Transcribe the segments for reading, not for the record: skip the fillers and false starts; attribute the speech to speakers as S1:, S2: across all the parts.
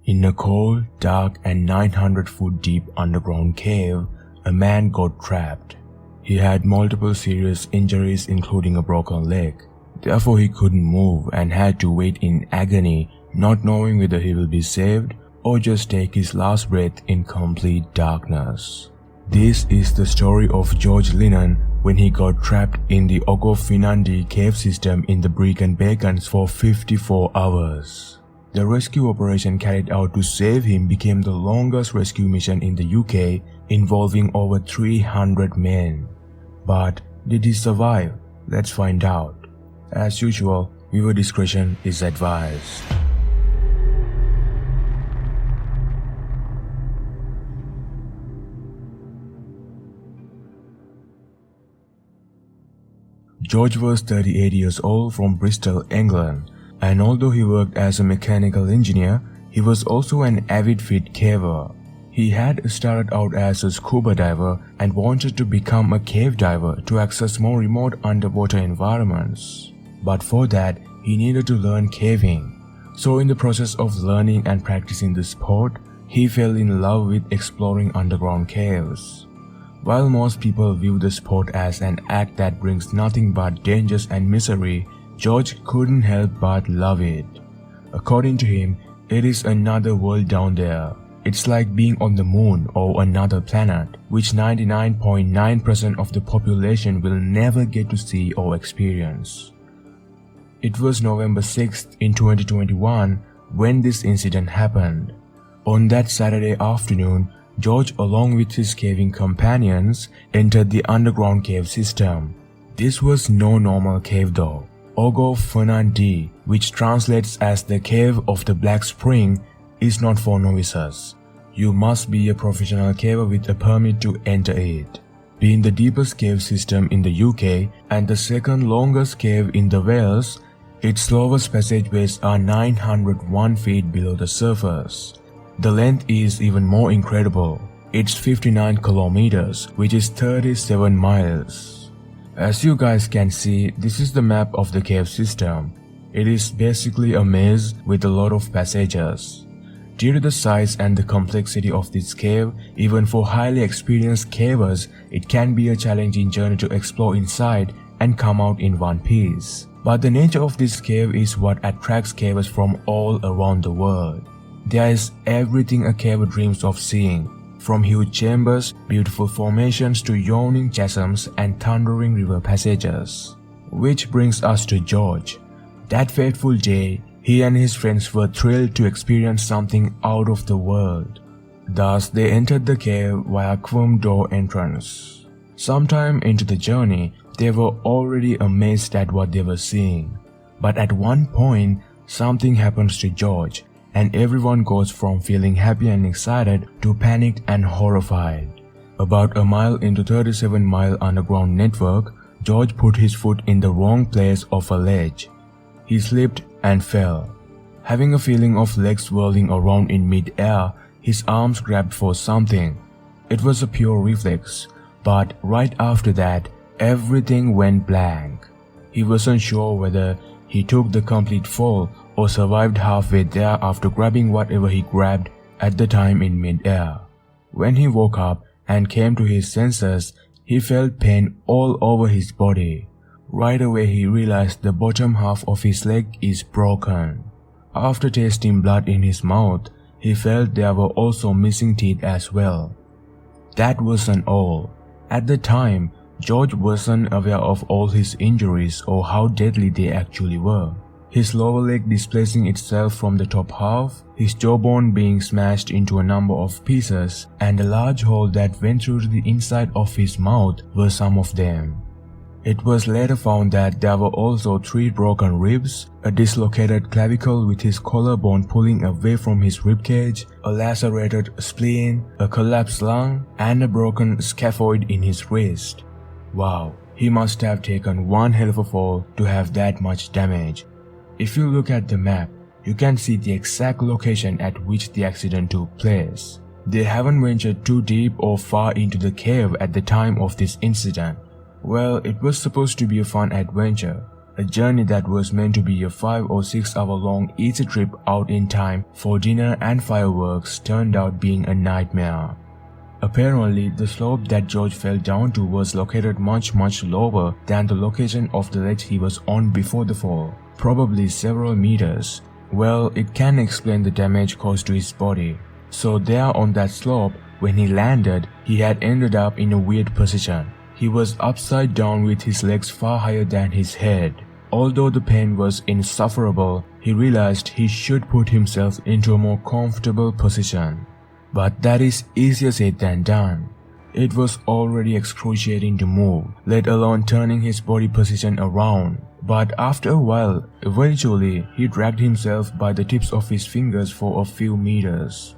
S1: In a cold, dark and 900-foot deep underground cave, a man got trapped. He had multiple serious injuries including a broken leg. Therefore he couldn't move and had to wait in agony, not knowing whether he will be saved or just take his last breath in complete darkness. This is the story of George Lennon when he got trapped in the Ogof Ffynnon Ddu cave system in the Brecon Beacons for 54 hours. The rescue operation carried out to save him became the longest rescue mission in the UK, involving over 300 men. But did he survive? Let's find out. As usual, viewer discretion is advised. George was 38 years old from Bristol, England, and although he worked as a mechanical engineer, he was also an avid fit caver. He had started out as a scuba diver and wanted to become a cave diver to access more remote underwater environments. But for that, he needed to learn caving. So in the process of learning and practicing the sport, he fell in love with exploring underground caves. While most people view the sport as an act that brings nothing but dangers and misery, George couldn't help but love it. According to him, it is another world down there. It's like being on the moon or another planet, which 99.9% of the population will never get to see or experience. It was November 6th in 2021 when this incident happened. On that Saturday afternoon, George, along with his caving companions, entered the underground cave system. This was no normal cave though. Ogof Ffynnon Ddu, which translates as the Cave of the Black Spring, is not for novices. You must be a professional caver with a permit to enter it. Being the deepest cave system in the UK and the second longest cave in the Wales, its lowest passageways are 901 feet below the surface. The length is even more incredible. It's 59 kilometers, which is 37 miles. As you guys can see, this is the map of the cave system. It is basically a maze with a lot of passages. Due to the size and the complexity of this cave, even for highly experienced cavers, it can be a challenging journey to explore inside and come out in one piece. But the nature of this cave is what attracts cavers from all around the world. There is everything a caver dreams of seeing, from huge chambers, beautiful formations to yawning chasms and thundering river passages. Which brings us to George. That fateful day, he and his friends were thrilled to experience something out of the world. Thus, they entered the cave via Quum door entrance. Sometime into the journey, they were already amazed at what they were seeing. But at one point, something happens to George, and everyone goes from feeling happy and excited to panicked and horrified. About a mile into 37-mile underground network, George put his foot in the wrong place of a ledge. He slipped and fell. Having a feeling of legs swirling around in mid-air, his arms grabbed for something. It was a pure reflex, but right after that, everything went blank. He wasn't sure whether he took the complete fall or survived halfway there after grabbing whatever he grabbed at the time in mid-air. When he woke up and came to his senses, he felt pain all over his body. Right away he realized the bottom half of his leg is broken. After tasting blood in his mouth, he felt there were also missing teeth as well. That wasn't all. At the time, George wasn't aware of all his injuries or how deadly they actually were. His lower leg displacing itself from the top half, his jawbone being smashed into a number of pieces, and a large hole that went through the inside of his mouth were some of them. It was later found that there were also 3 broken ribs, a dislocated clavicle with his collarbone pulling away from his ribcage, a lacerated spleen, a collapsed lung, and a broken scaphoid in his wrist. Wow, he must have taken one hell of a fall to have that much damage. If you look at the map, you can see the exact location at which the accident took place. They haven't ventured too deep or far into the cave at the time of this incident. Well, it was supposed to be a fun adventure, A journey that was meant to be a 5 or 6 hour long easy trip out in time for dinner and fireworks turned out being a nightmare. Apparently, the slope that George fell down to was located much lower than the location of the ledge he was on before the fall, probably several meters. Well, it can explain the damage caused to his body. So there on that slope, when he landed, he had ended up in a weird position. He was upside down with his legs far higher than his head. Although the pain was insufferable, he realized he should put himself into a more comfortable position. But that is easier said than done. It was already excruciating to move, let alone turning his body position around. But after a while, eventually, he dragged himself by the tips of his fingers for a few meters.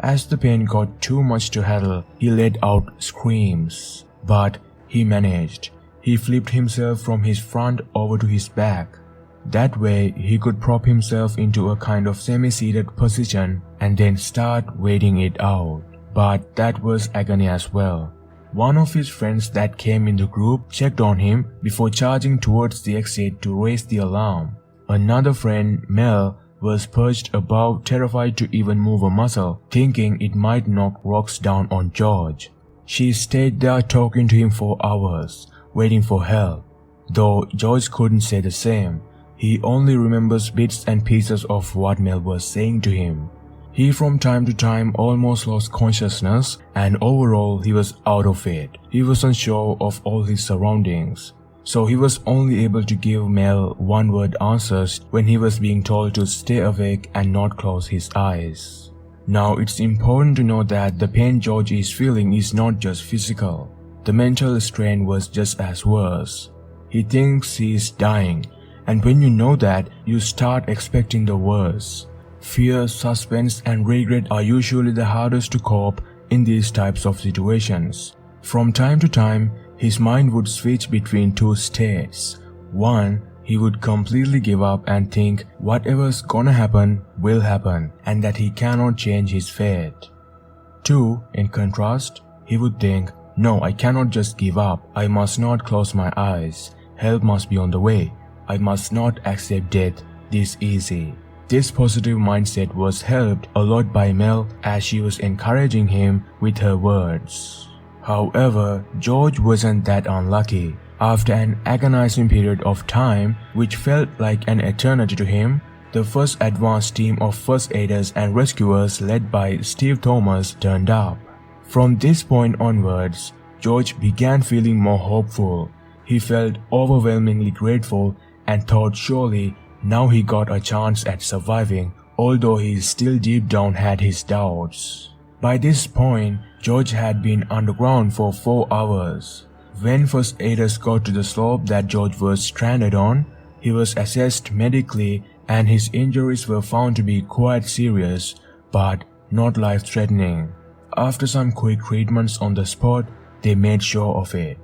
S1: As the pain got too much to handle, he let out screams. But he managed. He flipped himself from his front over to his back. That way, he could prop himself into a kind of semi-seated position and then start waiting it out. But that was agony as well. One of his friends that came in the group checked on him before charging towards the exit to raise the alarm. Another friend, Mel, was perched above, terrified to even move a muscle, thinking it might knock rocks down on George. She stayed there talking to him for hours, waiting for help. Though George couldn't say the same. He only remembers bits and pieces of what Mel was saying to him. He from time to time almost lost consciousness, and overall he was out of it. He wasn't sure of all his surroundings. So he was only able to give Mel one-word answers when he was being told to stay awake and not close his eyes. Now it's important to know that the pain George is feeling is not just physical. The mental strain was just as worse. He thinks he is dying. And when you know that, you start expecting the worst. Fear, suspense, and regret are usually the hardest to cope in these types of situations. From time to time, his mind would switch between two states. One, he would completely give up and think whatever's gonna happen will happen and that he cannot change his fate. Two, in contrast, he would think, no, I cannot just give up. I must not close my eyes. Help must be on the way. I must not accept death this easy. This positive mindset was helped a lot by Mel as she was encouraging him with her words. However, George wasn't that unlucky. After an agonizing period of time, which felt like an eternity to him, the first advanced team of first aiders and rescuers led by Steve Thomas turned up. From this point onwards, George began feeling more hopeful. He felt overwhelmingly grateful and thought surely now he got a chance at surviving, although he still deep down had his doubts. By this point, George had been underground for 4 hours. When first aiders got to the slope that George was stranded on, he was assessed medically and his injuries were found to be quite serious, but not life-threatening. After some quick treatments on the spot, they made sure of it.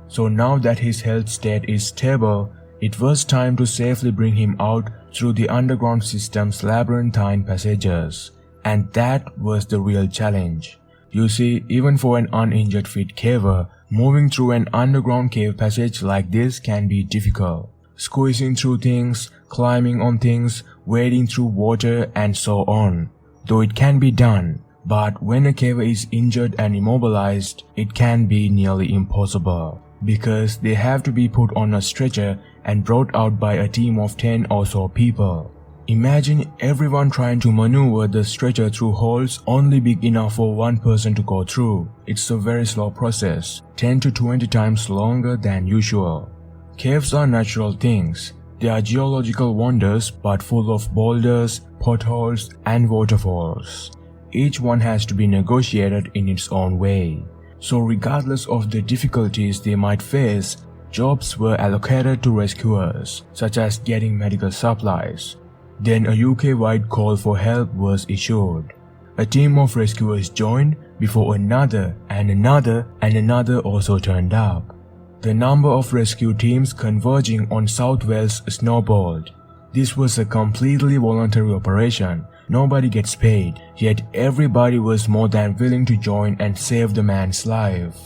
S1: So now that his health state is stable, it was time to safely bring him out through the underground system's labyrinthine passages. And that was the real challenge. You see, even for an uninjured fit caver, moving through an underground cave passage like this can be difficult. Squeezing through things, climbing on things, wading through water and so on. Though it can be done, but when a caver is injured and immobilized, it can be nearly impossible. Because they have to be put on a stretcher and brought out by a team of 10 or so people. Imagine everyone trying to maneuver the stretcher through holes only big enough for one person to go through. It's a very slow process, 10 to 20 times longer than usual. Caves are natural things. They are geological wonders but full of boulders, potholes, and waterfalls. Each one has to be negotiated in its own way. So regardless of the difficulties they might face, jobs were allocated to rescuers, such as getting medical supplies. Then a UK-wide call for help was issued. A team of rescuers joined before another and another and another also turned up. The number of rescue teams converging on South Wales snowballed. This was a completely voluntary operation. Nobody gets paid, yet everybody was more than willing to join and save the man's life.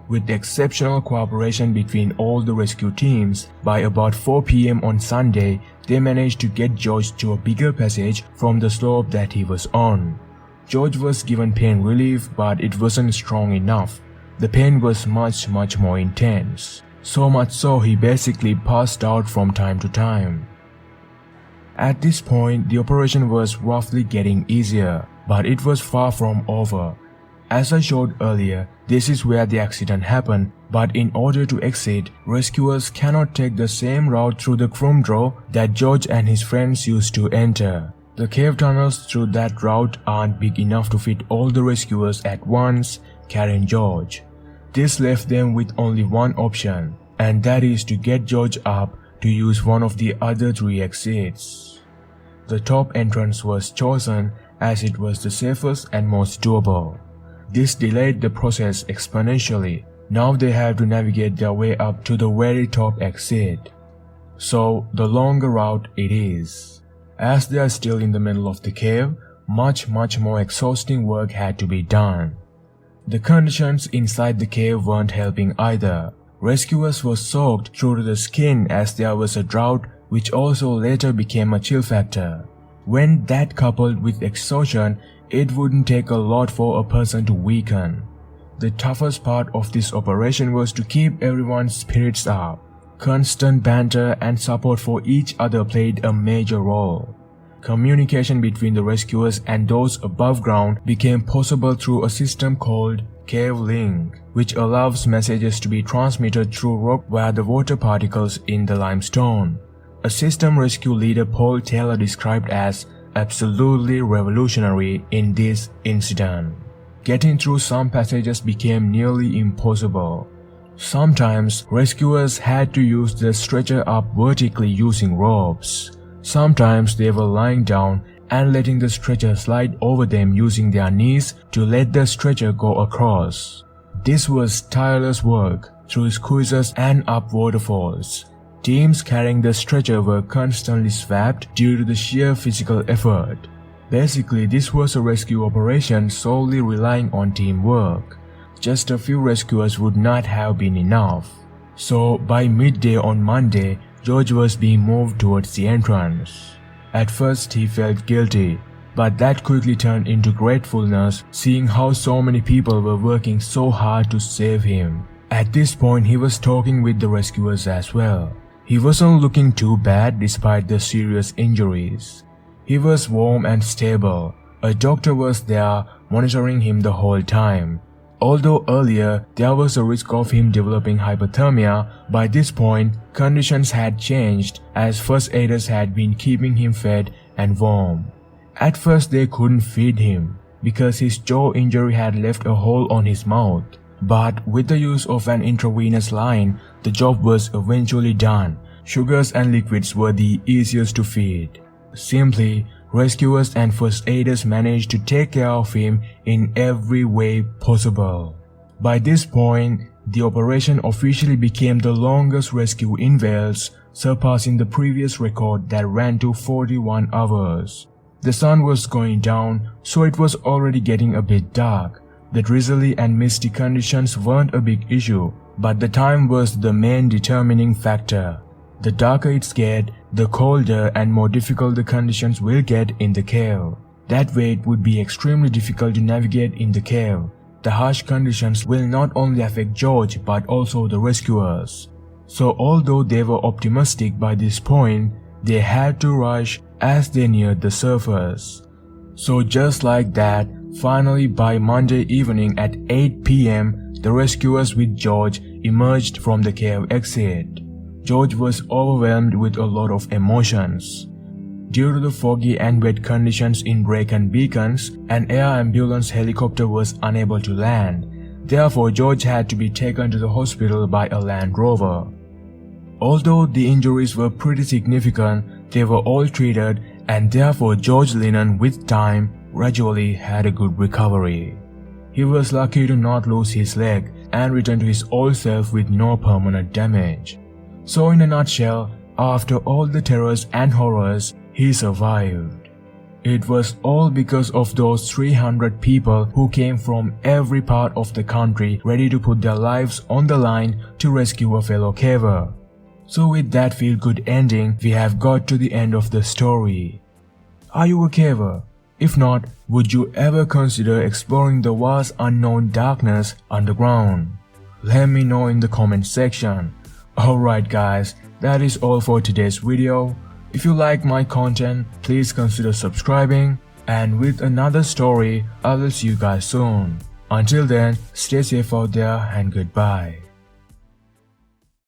S1: With exceptional cooperation between all the rescue teams, by about 4 p.m. on Sunday, they managed to get George to a bigger passage from the slope that he was on. George was given pain relief, but it wasn't strong enough. The pain was much more intense. So much so he basically passed out from time to time. At this point, the operation was roughly getting easier, but it was far from over. As I showed earlier, this is where the accident happened, but in order to exit, rescuers cannot take the same route through the Krumdro that George and his friends used to enter. The cave tunnels through that route aren't big enough to fit all the rescuers at once, carrying George. This left them with only one option, and that is to get George up to use one of the other 3 exits. The top entrance was chosen as it was the safest and most doable. This delayed the process exponentially. Now they have to navigate their way up to the very top exit. So the longer route it is. As they are still in the middle of the cave, much more exhausting work had to be done. The conditions inside the cave weren't helping either. Rescuers were soaked through to the skin as there was a drought, which also later became a chill factor. When that coupled with exhaustion, it wouldn't take a lot for a person to weaken. The toughest part of this operation was to keep everyone's spirits up. Constant banter and support for each other played a major role. Communication between the rescuers and those above ground became possible through a system called Cave Link, which allows messages to be transmitted through rock via the water particles in the limestone. A system rescue leader Paul Taylor described as absolutely revolutionary in this incident. Getting through some passages became nearly impossible. Sometimes rescuers had to use the stretcher up vertically using ropes. Sometimes they were lying down and letting the stretcher slide over them using their knees to let the stretcher go across. This was tireless work through squeezes and up waterfalls. Teams carrying the stretcher were constantly swamped due to the sheer physical effort. Basically, this was a rescue operation solely relying on teamwork. Just a few rescuers would not have been enough. So by midday on Monday, George was being moved towards the entrance. At first he felt guilty, but that quickly turned into gratefulness seeing how so many people were working so hard to save him. At this point he was talking with the rescuers as well. He wasn't looking too bad despite the serious injuries. He was warm and stable. A doctor was there monitoring him the whole time. Although earlier there was a risk of him developing hypothermia, by this point conditions had changed as first aiders had been keeping him fed and warm. At first they couldn't feed him because his jaw injury had left a hole on his mouth, but with the use of an intravenous line, the job was eventually done. Sugars and liquids were the easiest to feed. Simply, rescuers and first aiders managed to take care of him in every way possible. By this point, the operation officially became the longest rescue in Wales, surpassing the previous record that ran to 41 hours. The sun was going down, so it was already getting a bit dark. The drizzly and misty conditions weren't a big issue, but the time was the main determining factor. The darker it's get, the colder and more difficult the conditions will get in the cave. That way it would be extremely difficult to navigate in the cave. The harsh conditions will not only affect George but also the rescuers. So although they were optimistic by this point, they had to rush as they neared the surface. So just like that, finally by Monday evening at 8 p.m, the rescuers with George emerged from the cave exit. George was overwhelmed with a lot of emotions. Due to the foggy and wet conditions in Brecon Beacons, an air ambulance helicopter was unable to land. Therefore, George had to be taken to the hospital by a Land Rover. Although the injuries were pretty significant, they were all treated, and therefore George Lennon, with time, gradually had a good recovery. He was lucky to not lose his leg and return to his old self with no permanent damage. So in a nutshell, after all the terrors and horrors, he survived. It was all because of those 300 people who came from every part of the country ready to put their lives on the line to rescue a fellow caver. So with that feel-good ending, we have got to the end of the story. Are you a caver? If not, would you ever consider exploring the vast unknown darkness underground? Let me know in the comment section. Alright guys, that is all for today's video. If you like my content, please consider subscribing, and with another story, I will see you guys soon. Until then, stay safe out there and goodbye.